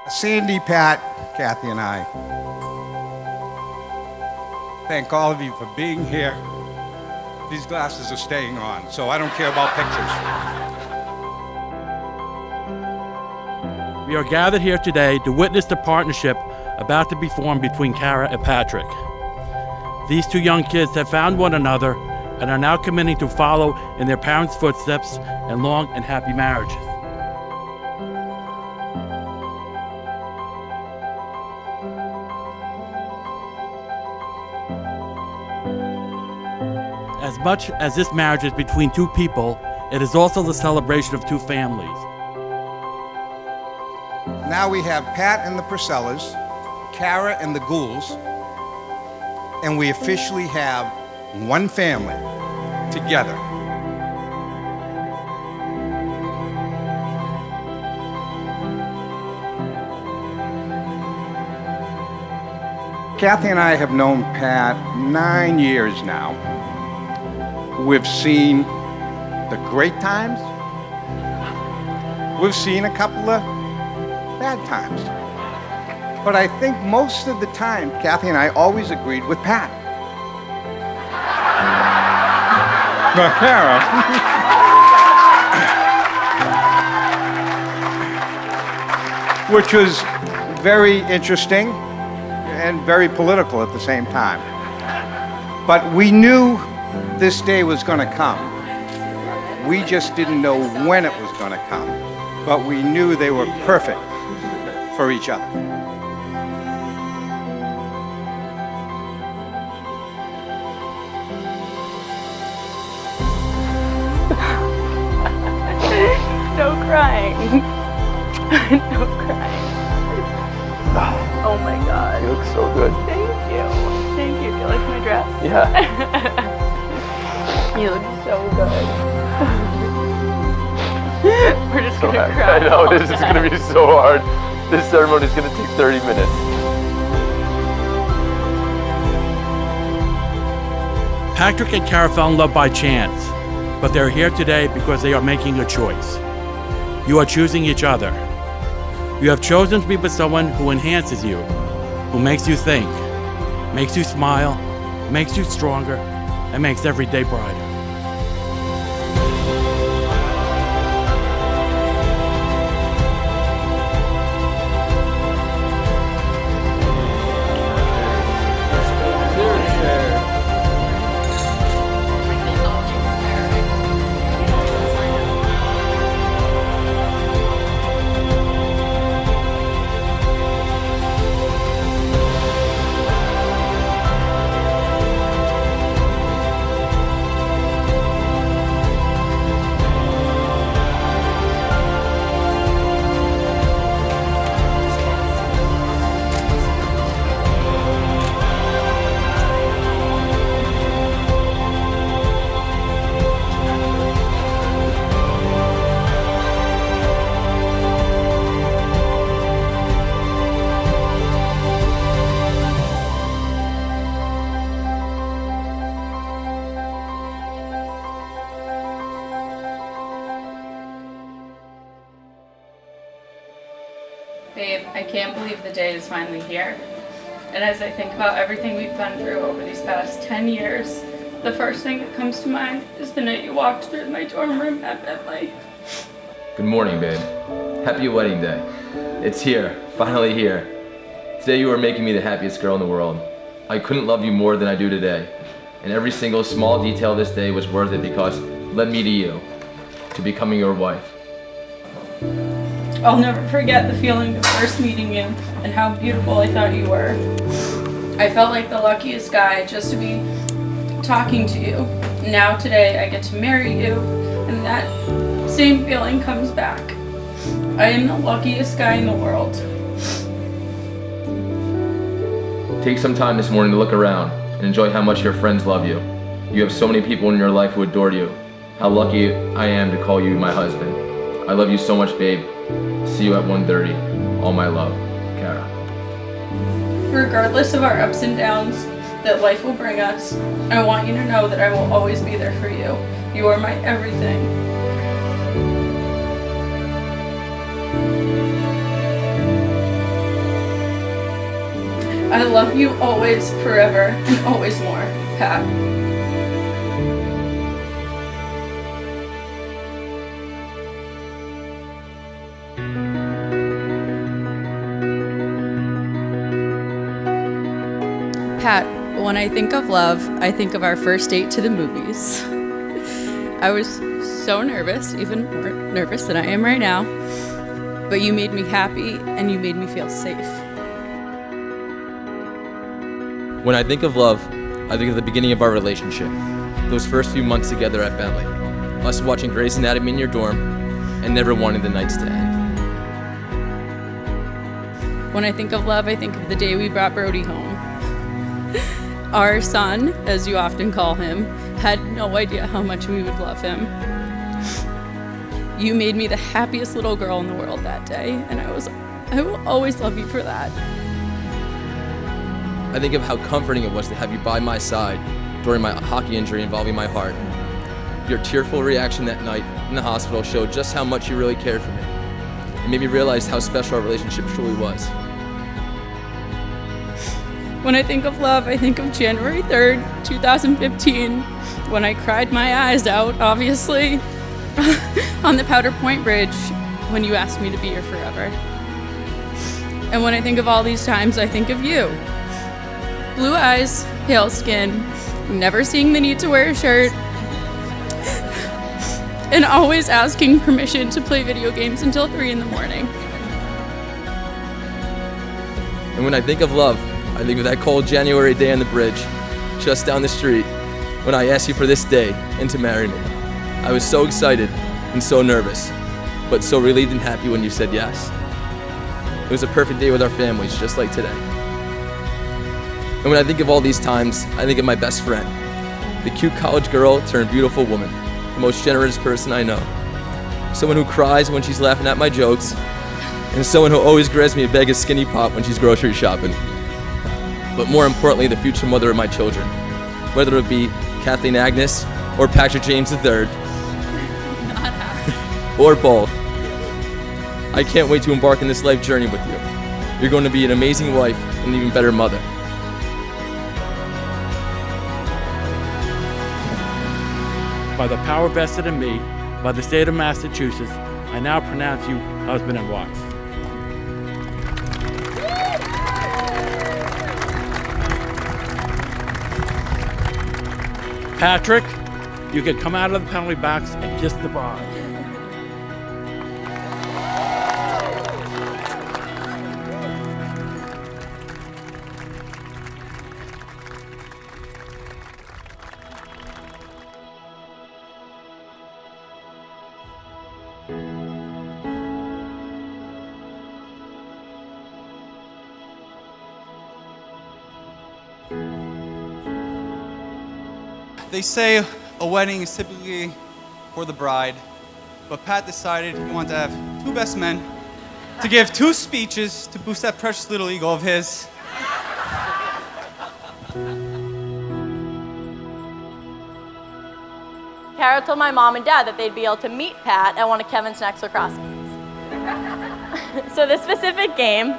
Sandy, Pat, Kathy, and I thank all of you for being here. These glasses are staying on, so I don't care about pictures. We are gathered here today to witness the partnership about to be formed between Kara and Patrick. These two young kids have found one another and are now committing to follow in their parents' footsteps and long and happy marriages. As much as this marriage is between two people, it is also the celebration of two families. Now we have Pat and the Purcellas, Kara and the Goulds, and we officially have one family together. Kathy and I have known Pat 9 years now. We've seen the great times. We've seen a couple of bad times. But I think most of the time, Kathy and I always agreed with Pat. But Kara, which was very interesting and very political at the same time. But we knew this day was going to come. We just didn't know when it was going to come. But we knew they were perfect for each other. No crying. No crying. Oh my God. You look so good. Thank you. Thank you. Do you like my dress? Yeah. You look so good. We're just So gonna happy. cry. I know, this is gonna be so hard. This ceremony is gonna take 30 minutes. Patrick and Kara fell in love by chance, but they're here today because they are making a choice. You are choosing each other. You have chosen to be with someone who enhances you, who makes you think, makes you smile, makes you stronger, and makes every day brighter. Babe, I can't believe the day is finally here. And as I think about everything we've been through over these past 10 years, the first thing that comes to mind is the night you walked through my dorm room at Bentley. Good morning, babe. Happy wedding day. It's here, finally here. Today you are making me the happiest girl in the world. I couldn't love you more than I do today. And every single small detail of this day was worth it because it led me to you, to becoming your wife. I'll never forget the feeling of first meeting you and how beautiful I thought you were. I felt like the luckiest guy just to be talking to you. Now today I get to marry you and that same feeling comes back. I am the luckiest guy in the world. Take some time this morning to look around and enjoy how much your friends love you. You have so many people in your life who adore you. How lucky I am to call you my husband. I love you so much, babe. See you at 1:30. All my love, Kara. Regardless of our ups and downs that life will bring us, I want you to know that I will always be there for you. You are my everything. I love you always, forever, and always more, Pat. Pat, when I think of love, I think of our first date to the movies. I was so nervous, even more nervous than I am right now, but you made me happy and you made me feel safe. When I think of love, I think of the beginning of our relationship. Those first few months together at Bentley. Us watching Grey's Anatomy in your dorm and never wanting the nights to end. When I think of love, I think of the day we brought Brody home. Our son, as you often call him, had no idea how much we would love him. You made me the happiest little girl in the world that day, and I will always love you for that. I think of how comforting it was to have you by my side during my hockey injury involving my heart. Your tearful reaction that night in the hospital showed just how much you really cared for me. It made me realize how special our relationship truly was. When I think of love, I think of January 3rd, 2015, when I cried my eyes out, obviously, on the Powder Point Bridge, when you asked me to be here forever. And when I think of all these times, I think of you. Blue eyes, pale skin, never seeing the need to wear a shirt, and always asking permission to play video games until 3 in the morning. And when I think of love, I think of that cold January day on the bridge, just down the street, when I asked you for this day and to marry me. I was so excited and so nervous, but so relieved and happy when you said yes. It was a perfect day with our families, just like today. And when I think of all these times, I think of my best friend, the cute college girl turned beautiful woman, the most generous person I know. Someone who cries when she's laughing at my jokes, and someone who always grabs me a bag of Skinny Pop when she's grocery shopping. But more importantly, the future mother of my children, whether it be Kathleen Agnes or Patrick James III, or both. I can't wait to embark on this life journey with you. You're going to be an amazing wife and an even better mother. By the power vested in me by the state of Massachusetts, I now pronounce you husband and wife. Patrick, you can come out of the penalty box and kiss the bride. They say a wedding is typically for the bride, but Pat decided he wanted to have 2 best men to give 2 speeches to boost that precious little ego of his. Kara told my mom and dad that they'd be able to meet Pat at one of Kevin's next lacrosse games. So this specific game,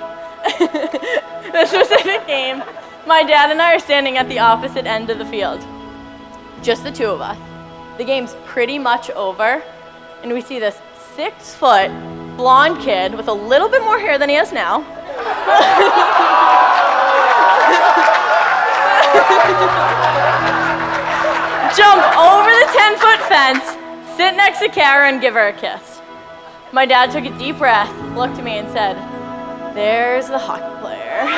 my dad and I are standing at the opposite end of the field. Just the 2 of us. The game's pretty much over, and we see this 6-foot blonde kid with a little bit more hair than he has now. Jump over the 10-foot fence, sit next to Kara, and give her a kiss. My dad took a deep breath, looked at me, and said, "There's the hockey player."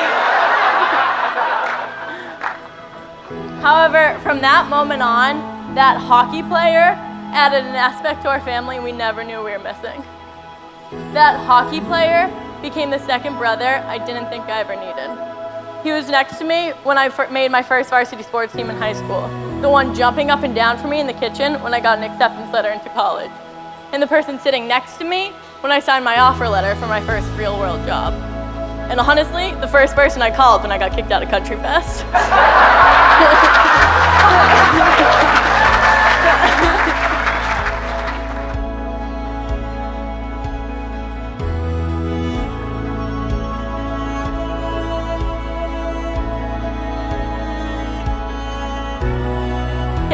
However, from that moment on, that hockey player added an aspect to our family we never knew we were missing. That hockey player became the second brother I didn't think I ever needed. He was next to me when I made my first varsity sports team in high school, the one jumping up and down for me in the kitchen when I got an acceptance letter into college, and the person sitting next to me when I signed my offer letter for my first real-world job. And honestly, the first person I called when I got kicked out of Country Fest.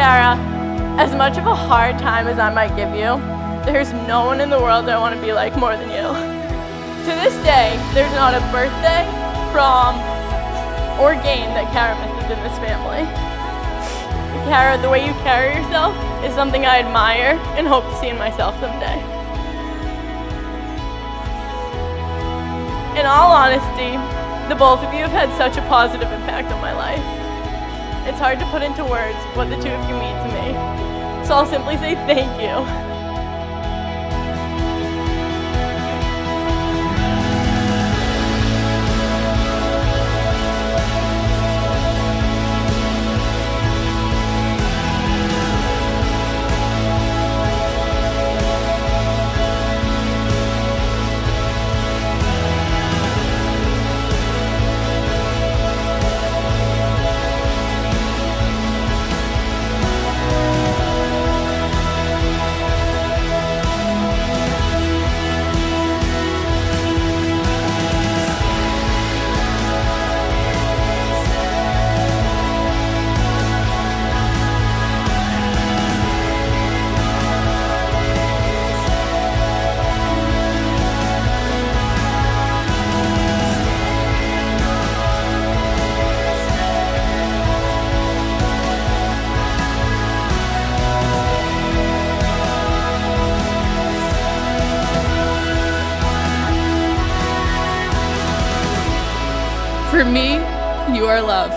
Kara, as much of a hard time as I might give you, there's no one in the world I want to be like more than you. To this day, there's not a birthday, prom, or game that Kara misses in this family. Kara, the way you carry yourself is something I admire and hope to see in myself someday. In all honesty, the both of you have had such a positive impact on my life. It's hard to put into words what the two of you mean to me, so I'll simply say thank you. For me, you are love.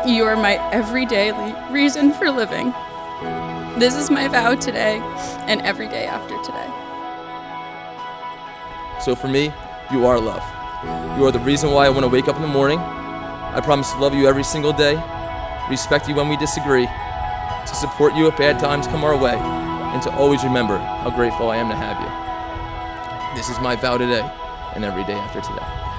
You are my everyday reason for living. This is my vow today and every day after today. So for me, you are love. You are the reason why I want to wake up in the morning. I promise to love you every single day, respect you when we disagree, to support you if bad times come our way, and to always remember how grateful I am to have you. This is my vow today and every day after today.